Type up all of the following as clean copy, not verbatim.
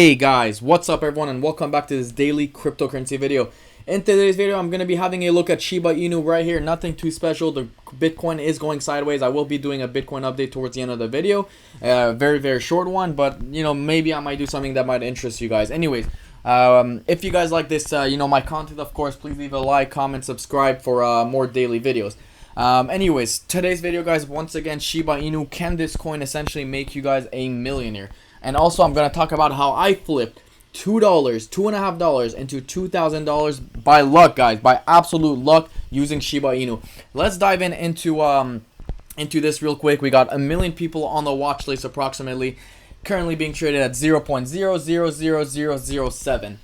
Hey guys, what's up everyone, and welcome back to this daily cryptocurrency video. In today's video, I'm going to be having a look at Shiba Inu right here. Nothing too special. The Bitcoin is going sideways. I will be doing a Bitcoin update towards the end of the video. Very short one, but maybe I might do something that might interest you guys. Anyways, if you guys like this, my content, of course, please leave a like, comment, subscribe for more daily videos. Anyways, today's video, guys, once again, Shiba Inu, can this coin essentially make you guys a millionaire? And also, I'm going to talk about how I flipped $2.50 into $2,000 by luck, guys, by absolute luck, using Shiba Inu. Let's dive into this real quick. We got 1 million people on the watch list approximately, currently being traded at 0.000007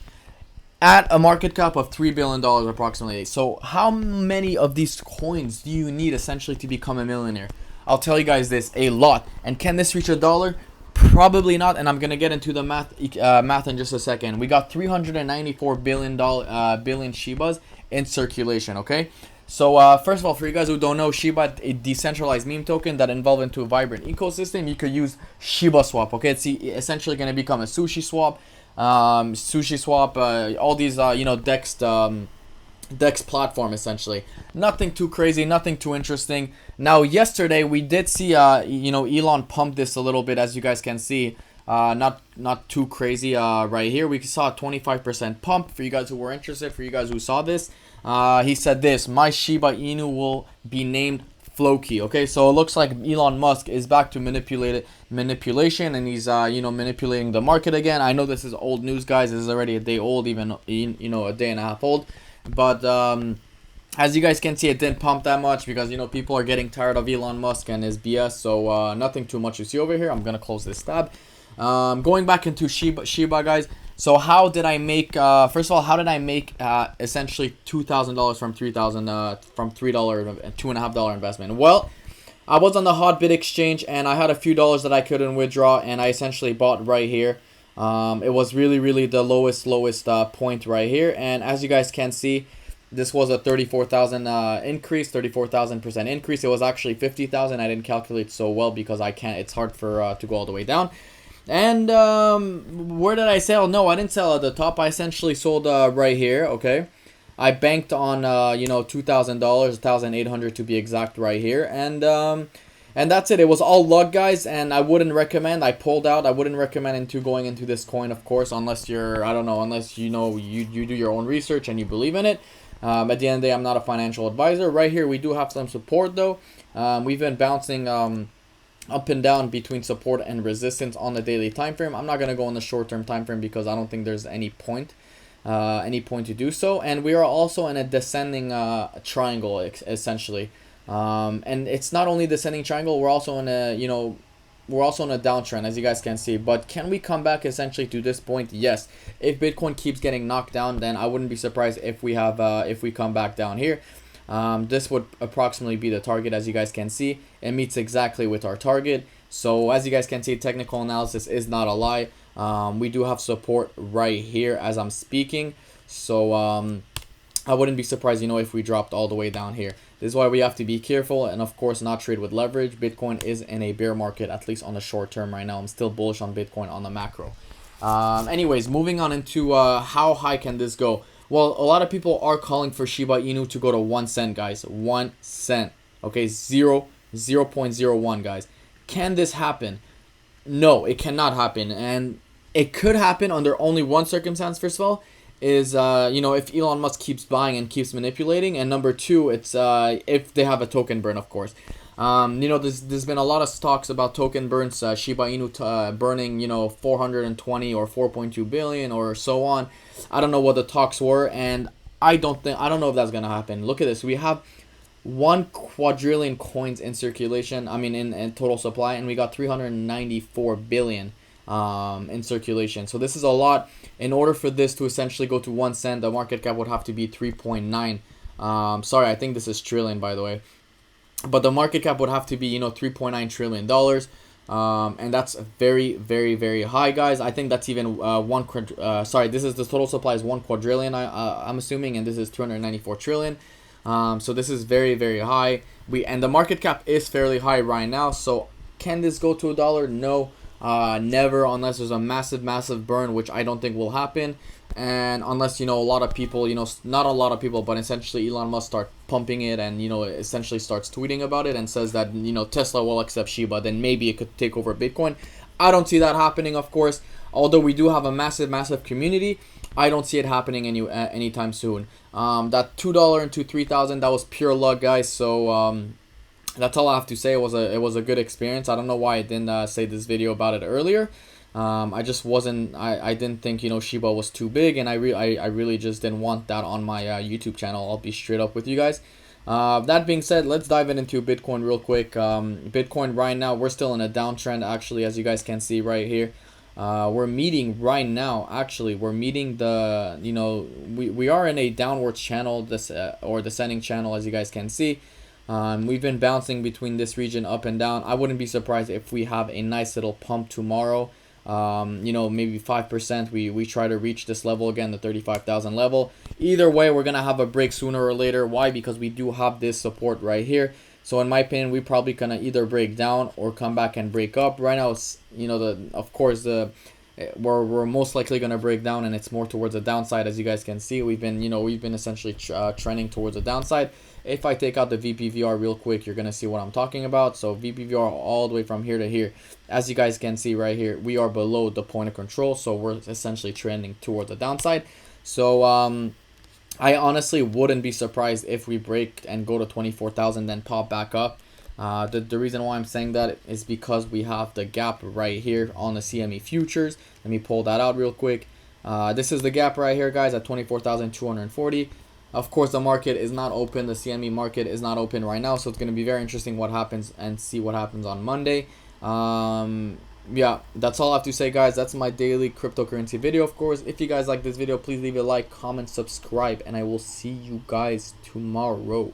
at a market cap of $3 billion approximately. So how many of these coins do you need essentially to become a millionaire? I'll tell you guys this, a lot. And can this reach $1? Probably not, and I'm gonna get into the math in just a second. We got 394 billion Shibas in circulation. Okay, so first of all, for you guys who don't know, Shiba, a decentralized meme token that involved into a vibrant ecosystem. You could use Shiba Swap. Okay, it's essentially gonna become a sushi swap, all these Dex platform essentially. Nothing too crazy, nothing too interesting. Now yesterday we did see Elon pump this a little bit, as you guys can see. Not too crazy. Right here we saw a 25% pump. For you guys who were interested, for you guys who saw this, he said this: my Shiba Inu will be named Floki. Okay, so it looks like Elon Musk is back to manipulation, and he's manipulating the market again. I know this is old news, guys. This is already a day old, even a day and a half old. But as you guys can see, it didn't pump that much because people are getting tired of Elon Musk and his BS. So nothing too much to see over here. I'm gonna close this tab. Going back into Shiba, guys. So how did I make? First of all, how did I make essentially $2,000 from $3,000 from $2.50 investment? Well, I was on the Hotbit exchange and I had a few dollars that I couldn't withdraw, and I essentially bought right here. It was really the lowest point right here, and as you guys can see, this was a 34,000 increase, 34,000% increase. It was actually 50,000. I didn't calculate so well because I can't. It's hard for to go all the way down. And where did I sell? No, I didn't sell at the top. I essentially sold right here. Okay, I banked on $2,000, 1,800 to be exact, right here, and that's it. It was all luck, guys, and I wouldn't recommend. I pulled out. I wouldn't recommend going into this coin, of course, unless you're, unless you do your own research and you believe in it. At the end of the day, I'm not a financial advisor. Right here, we do have some support, though. We've been bouncing up and down between support and resistance on the daily time frame. I'm not going to go on the short-term time frame because I don't think there's any point to do so. And we are also in a descending triangle, essentially. And it's not only descending triangle, we're also in a downtrend, as you guys can see. But can we come back essentially to this point? Yes. If Bitcoin keeps getting knocked down, then I wouldn't be surprised if we come back down here. This would approximately be the target, as you guys can see. It meets exactly with our target. So as you guys can see, technical analysis is not a lie. We do have support right here as I'm speaking. So I wouldn't be surprised, if we dropped all the way down here. This is why we have to be careful and, of course, not trade with leverage. Bitcoin is in a bear market, at least on the short term right now. I'm still bullish on Bitcoin on the macro. Anyways, moving on into how high can this go? Well, a lot of people are calling for Shiba Inu to go to 1 cent, guys. 1 cent. Okay, 0.01, guys. Can this happen? No, it cannot happen. And it could happen under only one circumstance, first of all, is if Elon Musk keeps buying and keeps manipulating, and number two, it's if they have a token burn, of course. There's been a lot of talks about token burns, Shiba Inu burning 420 or 4.2 billion or so on. I don't know what the talks were, and I don't know if that's gonna happen. Look at this. We have 1 quadrillion coins in circulation, in total supply, and we got 394 billion in circulation. So this is a lot. In order for this to essentially go to 1 cent, the market cap would have to be 3.9. Sorry, I think this is trillion, by the way. But the market cap would have to be, $3.9 trillion. And that's very high, guys. I think that's even this is the total supply is 1 quadrillion, I'm assuming, and this is 294 trillion. So this is very high. And the market cap is fairly high right now. So can this go to $1? No. Never, unless there's a massive burn, which I don't think will happen. And unless, a lot of people, not a lot of people, but essentially Elon Musk start pumping it and, essentially starts tweeting about it and says that, Tesla will accept SHIBA, then maybe it could take over Bitcoin. I don't see that happening, of course. Although we do have a massive community, I don't see it happening anytime soon. That $2 into 3,000, that was pure luck, guys. So that's all I have to say. It was a good experience. I don't know why I didn't say this video about it earlier. I just wasn't. I didn't think SHIBA was too big, and I really just didn't want that on my YouTube channel. I'll be straight up with you guys. That being said, let's dive into Bitcoin real quick. Bitcoin right now, we're still in a downtrend, actually, as you guys can see right here. We're meeting right now, actually, we're meeting the, we are in a downwards channel, this or descending channel, as you guys can see. We've been bouncing between this region up and down. I wouldn't be surprised if we have a nice little pump tomorrow. Maybe 5%. We try to reach this level again, the 35,000 level. Either way, we're gonna have a break sooner or later. Why? Because we do have this support right here. So in my opinion, we probably gonna either break down or come back and break up. Right now, it's we're most likely gonna break down, and it's more towards the downside. As you guys can see, we've been essentially trending towards the downside. If I take out the VPVR real quick, you're gonna see what I'm talking about. So VPVR all the way from here to here, as you guys can see right here, we are below the point of control, so we're essentially trending towards the downside. So I honestly wouldn't be surprised if we break and go to 24,000, then pop back up. The reason why I'm saying that is because we have the gap right here on the CME futures. Let me pull that out real quick. This is the gap right here, guys, at 24,240. Of course, the market is not open. The CME market is not open right now, so it's going to be very interesting what happens and see what happens on Monday. Yeah, that's all I have to say, guys. That's my daily cryptocurrency video. Of course, if you guys like this video, please leave a like, comment, subscribe, and I will see you guys tomorrow.